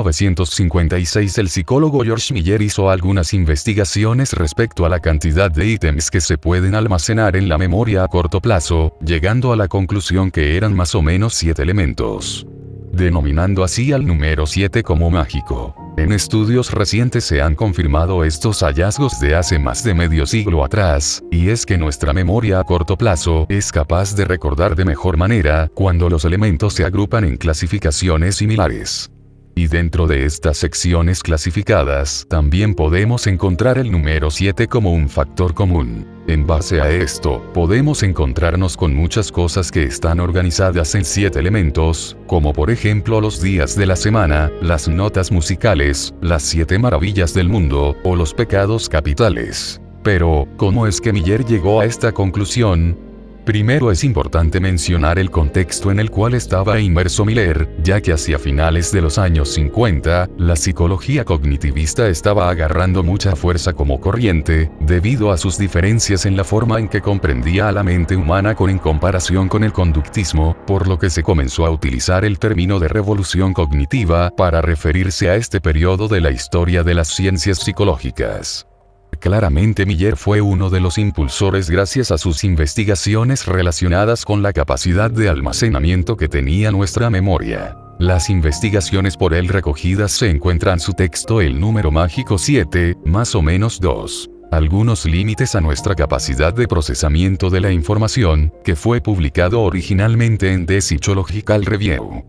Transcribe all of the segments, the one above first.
1956 el psicólogo George Miller hizo algunas investigaciones respecto a la cantidad de ítems que se pueden almacenar en la memoria a corto plazo, llegando a la conclusión que eran más o menos 7 elementos, denominando así al número 7 como mágico. En estudios recientes se han confirmado estos hallazgos de hace más de medio siglo atrás, y es que nuestra memoria a corto plazo es capaz de recordar de mejor manera cuando los elementos se agrupan en clasificaciones similares. Y dentro de estas secciones clasificadas, también podemos encontrar el número 7 como un factor común. En base a esto, podemos encontrarnos con muchas cosas que están organizadas en 7 elementos, como por ejemplo los días de la semana, las notas musicales, las 7 maravillas del mundo, o los pecados capitales. Pero, ¿cómo es que Miller llegó a esta conclusión? Primero es importante mencionar el contexto en el cual estaba inmerso Miller, ya que hacia finales de los años 50, la psicología cognitivista estaba agarrando mucha fuerza como corriente, debido a sus diferencias en la forma en que comprendía a la mente humana en comparación con el conductismo, por lo que se comenzó a utilizar el término de revolución cognitiva para referirse a este periodo de la historia de las ciencias psicológicas. Claramente Miller fue uno de los impulsores gracias a sus investigaciones relacionadas con la capacidad de almacenamiento que tenía nuestra memoria. Las investigaciones por él recogidas se encuentran en su texto El número mágico 7, más o menos 2. Algunos límites a nuestra capacidad de procesamiento de la información, que fue publicado originalmente en The Psychological Review.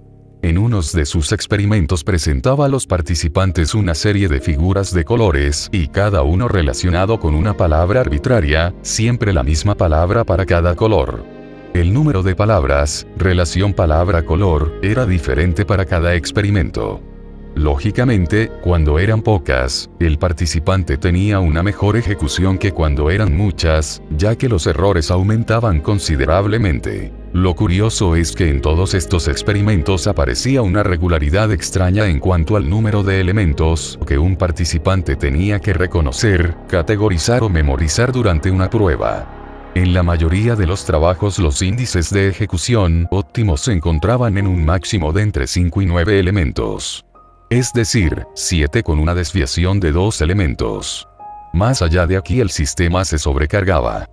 En unos de sus experimentos presentaba a los participantes una serie de figuras de colores, y cada uno relacionado con una palabra arbitraria, siempre la misma palabra para cada color. El número de palabras, relación palabra-color, era diferente para cada experimento. Lógicamente, cuando eran pocas, el participante tenía una mejor ejecución que cuando eran muchas, ya que los errores aumentaban considerablemente. Lo curioso es que en todos estos experimentos aparecía una regularidad extraña en cuanto al número de elementos que un participante tenía que reconocer, categorizar o memorizar durante una prueba. En la mayoría de los trabajos los índices de ejecución óptimos se encontraban en un máximo de entre 5 y 9 elementos. Es decir, 7 con una desviación de 2 elementos. Más allá de aquí el sistema se sobrecargaba.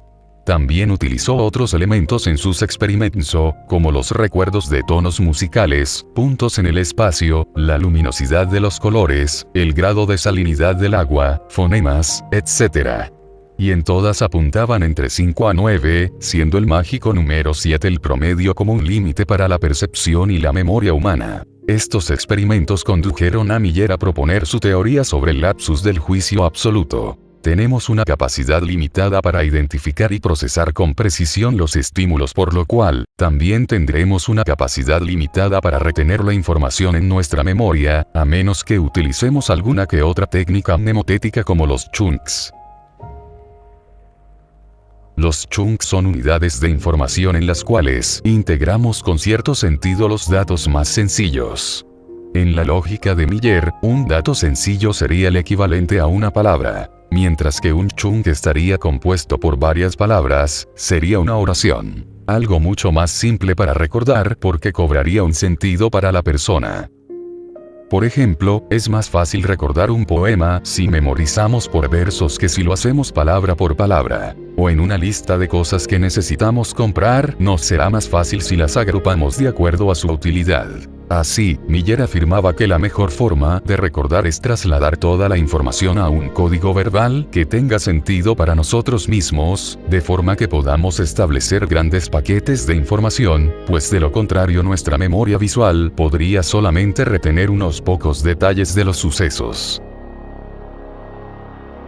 También utilizó otros elementos en sus experimentos, como los recuerdos de tonos musicales, puntos en el espacio, la luminosidad de los colores, el grado de salinidad del agua, fonemas, etc. Y en todas apuntaban entre 5 a 9, siendo el mágico número 7 el promedio como un límite para la percepción y la memoria humana. Estos experimentos condujeron a Miller a proponer su teoría sobre el lapsus del juicio absoluto. Tenemos una capacidad limitada para identificar y procesar con precisión los estímulos, por lo cual, también tendremos una capacidad limitada para retener la información en nuestra memoria, a menos que utilicemos alguna que otra técnica mnemotética como los chunks. Los chunks son unidades de información en las cuales integramos con cierto sentido los datos más sencillos. En la lógica de Miller, un dato sencillo sería el equivalente a una palabra, mientras que un chunk estaría compuesto por varias palabras, sería una oración. Algo mucho más simple para recordar porque cobraría un sentido para la persona. Por ejemplo, es más fácil recordar un poema si memorizamos por versos que si lo hacemos palabra por palabra. O en una lista de cosas que necesitamos comprar, nos será más fácil si las agrupamos de acuerdo a su utilidad. Así, Miller afirmaba que la mejor forma de recordar es trasladar toda la información a un código verbal que tenga sentido para nosotros mismos, de forma que podamos establecer grandes paquetes de información, pues de lo contrario nuestra memoria visual podría solamente retener unos pocos detalles de los sucesos.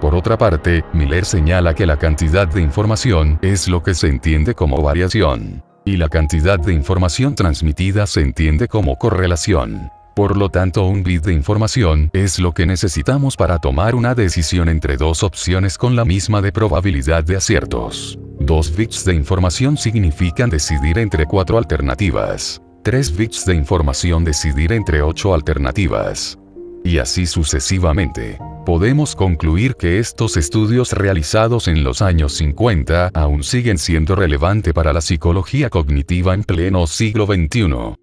Por otra parte, Miller señala que la cantidad de información es lo que se entiende como variación, y la cantidad de información transmitida se entiende como correlación. Por lo tanto, un bit de información es lo que necesitamos para tomar una decisión entre dos opciones con la misma de probabilidad de aciertos. 2 bits de información significan decidir entre 4 alternativas. 3 bits de información decidir entre 8 alternativas. Y así sucesivamente. Podemos concluir que estos estudios realizados en los años 50 aún siguen siendo relevantes para la psicología cognitiva en pleno siglo XXI.